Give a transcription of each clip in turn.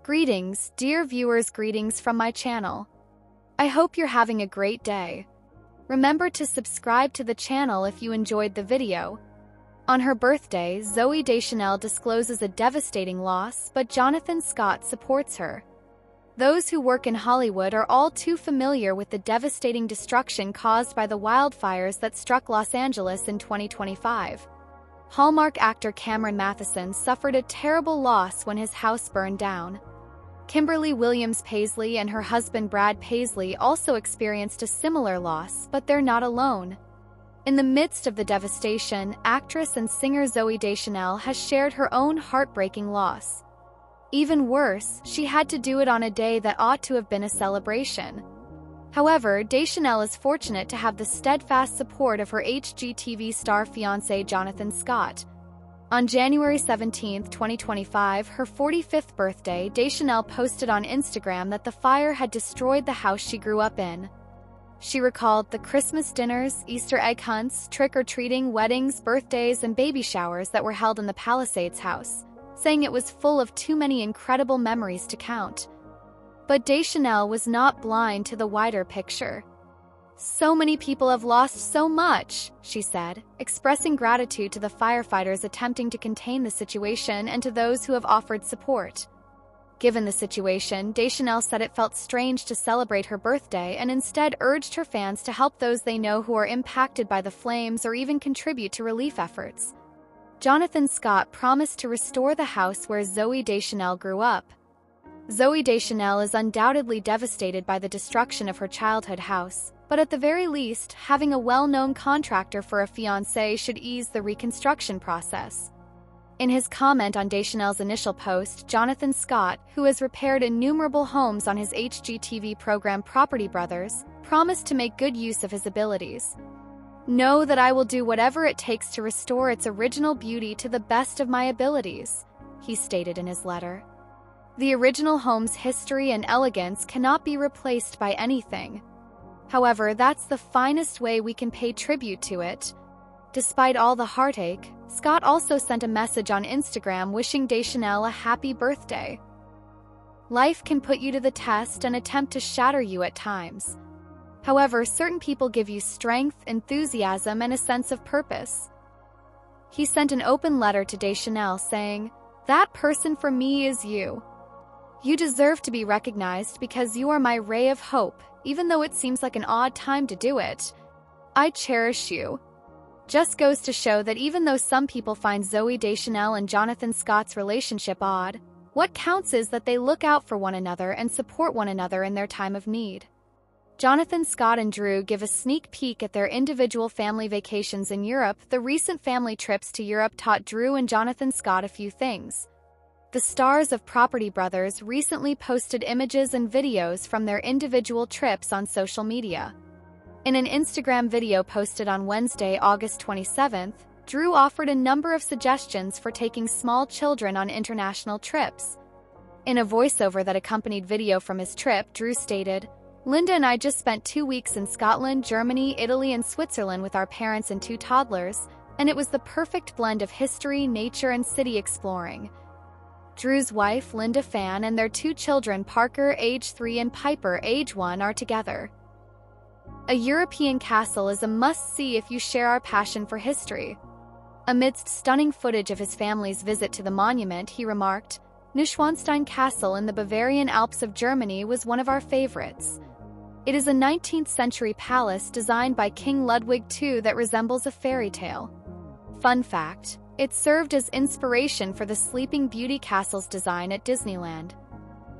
Greetings, dear viewers, greetings from my channel. I hope you're having a great day. Remember to subscribe to the channel if you enjoyed the video. On her birthday, Zooey Deschanel discloses a devastating loss, but Jonathan Scott supports her. Those who work in Hollywood are all too familiar with the devastating destruction caused by the wildfires that struck Los Angeles in 2025. Hallmark actor Cameron Matheson suffered a terrible loss when his house burned down. Kimberly Williams Paisley and her husband Brad Paisley also experienced a similar loss, but they're not alone. In the midst of the devastation, actress and singer Zooey Deschanel has shared her own heartbreaking loss. Even worse, she had to do it on a day that ought to have been a celebration. However, Deschanel is fortunate to have the steadfast support of her HGTV star fiancé Jonathan Scott. On January 17, 2025, her 45th birthday, Deschanel posted on Instagram that the fire had destroyed the house she grew up in. She recalled the Christmas dinners, Easter egg hunts, trick-or-treating, weddings, birthdays, and baby showers that were held in the Palisades house, saying it was full of too many incredible memories to count. But Deschanel was not blind to the wider picture. "So many people have lost so much," she said, expressing gratitude to the firefighters attempting to contain the situation and to those who have offered support. Given the situation, Deschanel said it felt strange to celebrate her birthday and instead urged her fans to help those they know who are impacted by the flames or even contribute to relief efforts. Jonathan Scott promised to restore the house where Zooey Deschanel grew up. Zooey Deschanel is undoubtedly devastated by the destruction of her childhood house, but at the very least, having a well-known contractor for a fiancé should ease the reconstruction process. In his comment on Deschanel's initial post, Jonathan Scott, who has repaired innumerable homes on his HGTV program Property Brothers, promised to make good use of his abilities. "Know that I will do whatever it takes to restore its original beauty to the best of my abilities," he stated in his letter. The original home's history and elegance cannot be replaced by anything. However, that's the finest way we can pay tribute to it. Despite all the heartache, Scott also sent a message on Instagram wishing Deschanel a happy birthday. "Life can put you to the test and attempt to shatter you at times. However, certain people give you strength, enthusiasm, and a sense of purpose." He sent an open letter to Deschanel saying, "That person for me is you. You deserve to be recognized because you are my ray of hope, even though it seems like an odd time to do it. I cherish you." Just goes to show that even though some people find Zooey Deschanel and Jonathan Scott's relationship odd, what counts is that they look out for one another and support one another in their time of need. Jonathan Scott and Drew give a sneak peek at their individual family vacations in Europe. The recent family trips to Europe taught Drew and Jonathan Scott a few things. The stars of Property Brothers recently posted images and videos from their individual trips on social media. In an Instagram video posted on Wednesday, August 27th, Drew offered a number of suggestions for taking small children on international trips. In a voiceover that accompanied video from his trip, Drew stated, "Linda and I just spent 2 weeks in Scotland, Germany, Italy, and Switzerland with our parents and 2 toddlers, and it was the perfect blend of history, nature, and city exploring." Drew's wife, Linda Fan, and their 2 children, Parker, age 3, and Piper, age 1, are together. "A European castle is a must-see if you share our passion for history." Amidst stunning footage of his family's visit to the monument, he remarked, "Neuschwanstein Castle in the Bavarian Alps of Germany was one of our favorites. It is a 19th-century palace designed by King Ludwig II that resembles a fairy tale. Fun fact, it served as inspiration for the Sleeping Beauty castle's design at Disneyland."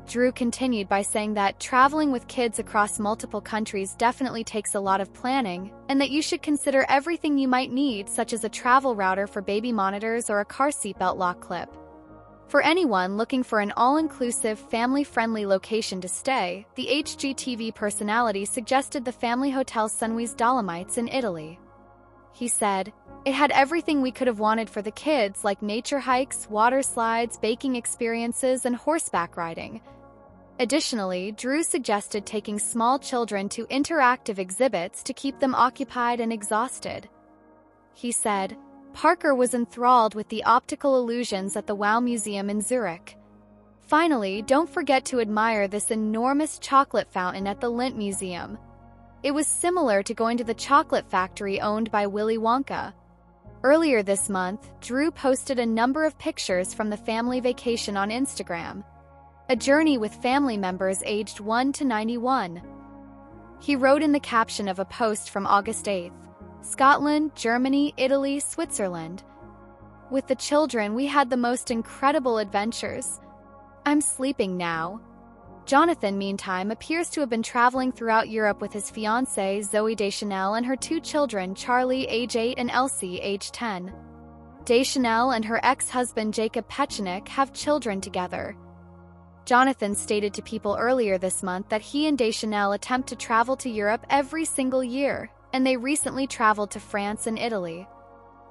Drew continued by saying that traveling with kids across multiple countries definitely takes a lot of planning, and that you should consider everything you might need, such as a travel router for baby monitors or a car seatbelt lock clip. For anyone looking for an all-inclusive, family-friendly location to stay, the HGTV personality suggested the family hotel Sunway's Dolomites in Italy. He said, "It had everything we could have wanted for the kids, like nature hikes, water slides, baking experiences, and horseback riding." Additionally, Drew suggested taking small children to interactive exhibits to keep them occupied and exhausted. He said, "Parker was enthralled with the optical illusions at the Wow Museum in Zurich. Finally, don't forget to admire this enormous chocolate fountain at the Lindt Museum. It was similar to going to the chocolate factory owned by Willy Wonka. Earlier this month, Drew posted a number of pictures from the family vacation on Instagram, a journey with family members aged 1 to 91. He wrote in the caption of a post from August 8th, "Scotland, Germany, Italy, Switzerland. With the children, we had the most incredible adventures. I'm sleeping now." Jonathan, meantime, appears to have been traveling throughout Europe with his fiancée, Zooey Deschanel, and her two children, Charlie, age 8, and Elsie, age 10. Deschanel and her ex-husband, Jacob Petchnik, have children together. Jonathan stated to People earlier this month that he and Deschanel attempt to travel to Europe every single year, and they recently traveled to France and Italy.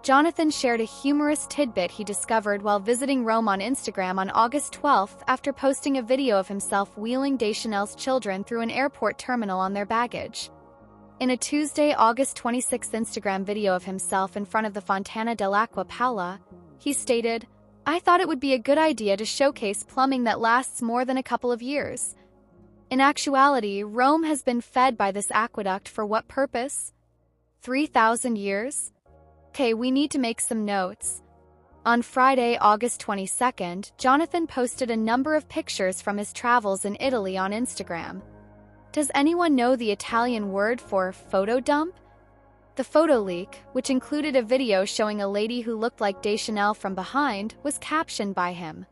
Jonathan shared a humorous tidbit he discovered while visiting Rome on Instagram on August 12th after posting a video of himself wheeling Deschanel's children through an airport terminal on their baggage. In a Tuesday, August 26th Instagram video of himself in front of the Fontana dell'Acqua Paola, he stated, "I thought it would be a good idea to showcase plumbing that lasts more than a couple of years. In actuality, Rome has been fed by this aqueduct for what purpose? 3,000 years? Okay, we need to make some notes." On Friday, August 22nd, Jonathan posted a number of pictures from his travels in Italy on Instagram. Does anyone know the Italian word for photo dump? The photo leak, which included a video showing a lady who looked like Deschanel from behind, was captioned by him.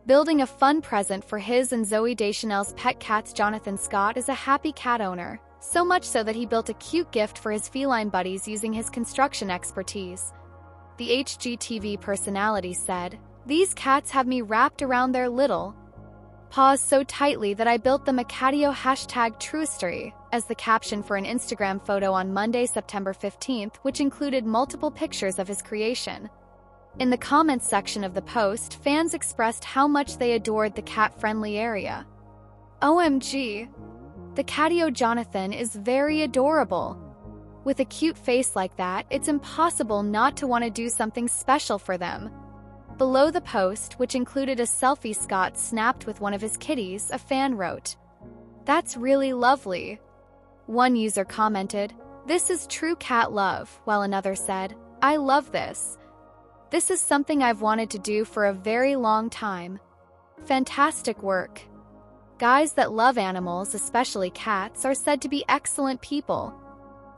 Building a fun present for his and Zooey Deschanel's pet cats. Jonathan Scott is a happy cat owner, so much so that he built a cute gift for his feline buddies using his construction expertise. The HGTV personality said, "These cats have me wrapped around their little paws so tightly that I built them a catio #truestory," as the caption for an Instagram photo on Monday, September 15th, which included multiple pictures of his creation. In the comments section of the post, fans expressed how much they adored the cat-friendly area. "OMG! The catio Jonathan is very adorable. With a cute face like that, it's impossible not to want to do something special for them." Below the post, which included a selfie Scott snapped with one of his kitties, a fan wrote, "That's really lovely." One user commented, "This is true cat love," while another said, "I love this. This is something I've wanted to do for a very long time. Fantastic work." Guys that love animals, especially cats, are said to be excellent people.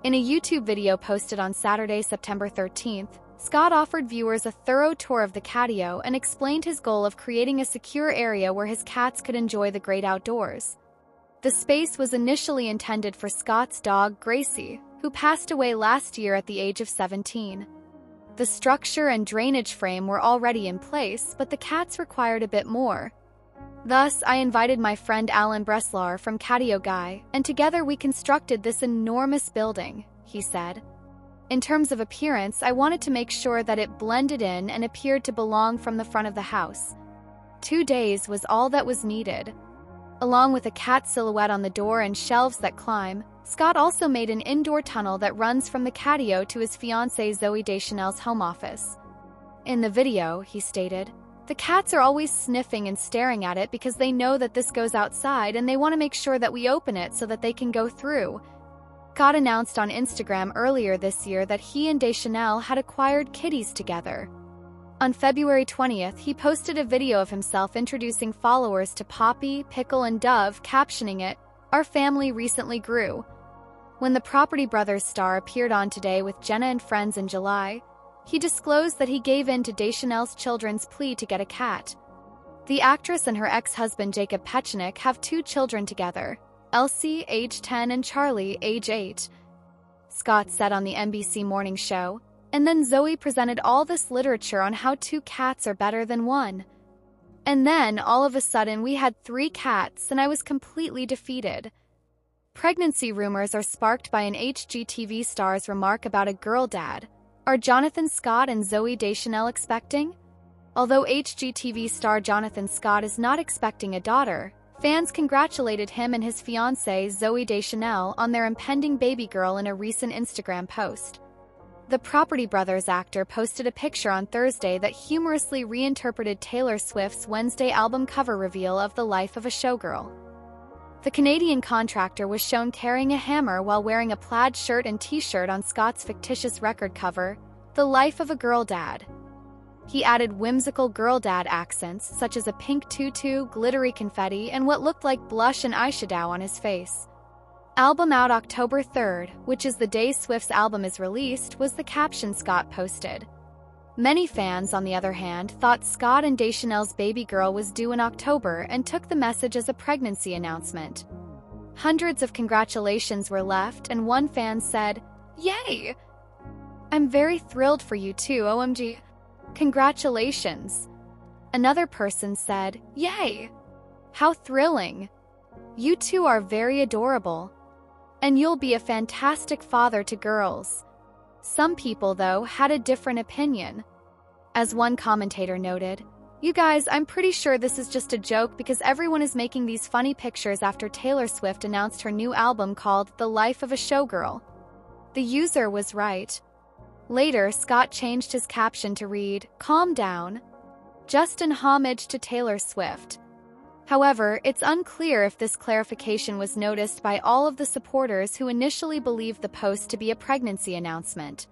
In a YouTube video posted on Saturday, September 13th, Scott offered viewers a thorough tour of the catio and explained his goal of creating a secure area where his cats could enjoy the great outdoors. The space was initially intended for Scott's dog, Gracie, who passed away last year at the age of 17. The structure and drainage frame were already in place, but the cats required a bit more. "Thus, I invited my friend Alan Breslar from Catio Guy, and together we constructed this enormous building," he said. "In terms of appearance, I wanted to make sure that it blended in and appeared to belong from the front of the house. 2 days was all that was needed." Along with a cat silhouette on the door and shelves that climb, Scott also made an indoor tunnel that runs from the catio to his fiancée Zooey Deschanel's home office. In the video, he stated, "The cats are always sniffing and staring at it because they know that this goes outside and they want to make sure that we open it so that they can go through." Scott announced on Instagram earlier this year that he and Deschanel had acquired kitties together. On February 20th, he posted a video of himself introducing followers to Poppy, Pickle, and Dove, captioning it, "Our family recently grew." When the Property Brothers star appeared on Today with Jenna and Friends in July, he disclosed that he gave in to Deschanel's children's plea to get a cat. The actress and her ex-husband Jacob Petchnik have 2 children together, Elsie, age 10, and Charlie, age 8. Scott said on the NBC morning show, "And then Zooey presented all this literature on how 2 cats are better than 1. And then, all of a sudden, we had 3 cats, and I was completely defeated." Pregnancy rumors are sparked by an HGTV star's remark about a girl dad. Are Jonathan Scott and Zooey Deschanel expecting? Although HGTV star Jonathan Scott is not expecting a daughter, fans congratulated him and his fiancée Zooey Deschanel on their impending baby girl in a recent Instagram post. The Property Brothers actor posted a picture on Thursday that humorously reinterpreted Taylor Swift's Wednesday album cover reveal of the life of a showgirl. The Canadian contractor was shown carrying a hammer while wearing a plaid shirt and t-shirt on Scott's fictitious record cover, The Life of a Girl Dad. He added whimsical girl dad accents such as a pink tutu, glittery confetti, and what looked like blush and eyeshadow on his face. Album out October 3rd, which is the day Swift's album is released, was the caption Scott posted. Many fans, on the other hand, thought Scott and Deschanel's baby girl was due in October and took the message as a pregnancy announcement. Hundreds of congratulations were left, and one fan said, "Yay! I'm very thrilled for you too, OMG. Congratulations." Another person said, "Yay! How thrilling! You two are very adorable. And you'll be a fantastic father to girls." Some people, though, had a different opinion. As one commentator noted, "You guys, I'm pretty sure this is just a joke because everyone is making these funny pictures after Taylor Swift announced her new album called The Life of a Showgirl." The user was right. Later, Scott changed his caption to read, "Calm down. Just an homage to Taylor Swift." However, it's unclear if this clarification was noticed by all of the supporters who initially believed the post to be a pregnancy announcement.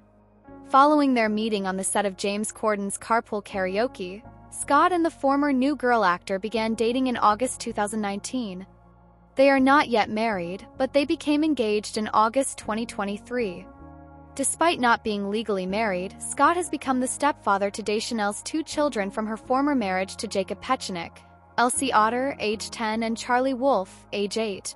Following their meeting on the set of James Corden's Carpool Karaoke, Scott and the former New Girl actor began dating in August 2019. They are not yet married, but they became engaged in August 2023. Despite not being legally married, Scott has become the stepfather to Deschanel's 2 children from her former marriage to Jacob Petchenick, Elsie Otter, age 10, and Charlie Wolf, age 8.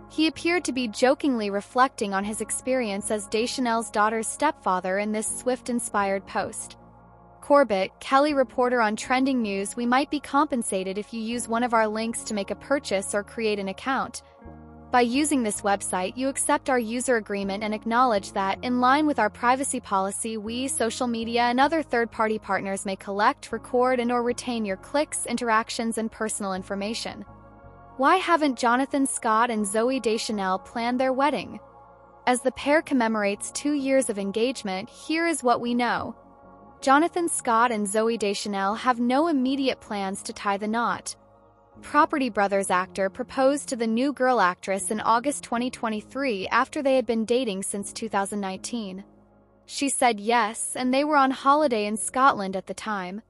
He appeared to be jokingly reflecting on his experience as Deschanel's daughter's stepfather in this Swift-inspired post. Corbett, Kelly reporter on Trending News, "We might be compensated if you use one of our links to make a purchase or create an account. By using this website, you accept our user agreement and acknowledge that, in line with our privacy policy, we, social media, and other third-party partners may collect, record, and/or retain your clicks, interactions, and personal information." Why haven't Jonathan Scott and Zooey Deschanel planned their wedding? As the pair commemorates 2 years of engagement, here is what we know. Jonathan Scott and Zooey Deschanel have no immediate plans to tie the knot. Property Brothers actor proposed to the New Girl actress in August 2023 after they had been dating since 2019. She said yes, and they were on holiday in Scotland at the time.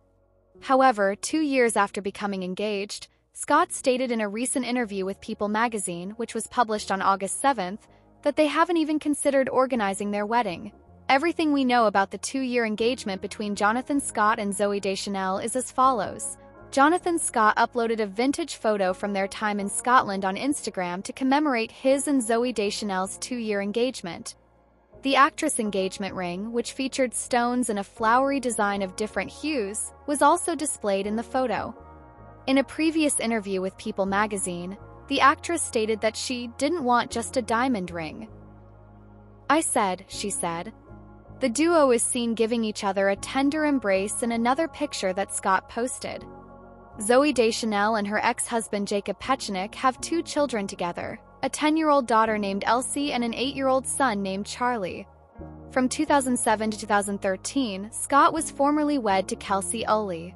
However, 2 years after becoming engaged, Scott stated in a recent interview with People magazine, which was published on August 7th, that they haven't even considered organizing their wedding. Everything we know about the 2-year engagement between Jonathan Scott and Zooey Deschanel is as follows. Jonathan Scott uploaded a vintage photo from their time in Scotland on Instagram to commemorate his and Zooey Deschanel's 2-year engagement. The actress' engagement ring, which featured stones in a flowery design of different hues, was also displayed in the photo. In a previous interview with People magazine, the actress stated that she didn't want just a diamond ring. "I said," she said. The duo is seen giving each other a tender embrace in another picture that Scott posted. Zooey Deschanel and her ex-husband Jacob Petchenick have 2 children together, a 10-year-old daughter named Elsie and an 8-year-old son named Charlie. From 2007 to 2013, Scott was formerly wed to Kelsey Ully.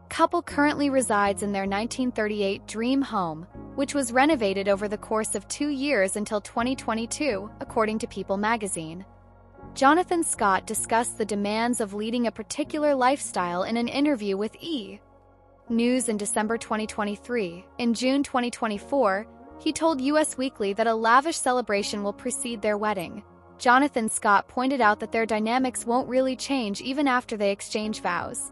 Couple currently resides in their 1938 dream home, which was renovated over the course of 2 years until 2022, according to People magazine. Jonathan Scott discussed the demands of leading a particular lifestyle in an interview with E! News in December 2023. In June 2024, he told US Weekly that a lavish celebration will precede their wedding. Jonathan Scott pointed out that their dynamics won't really change even after they exchange vows.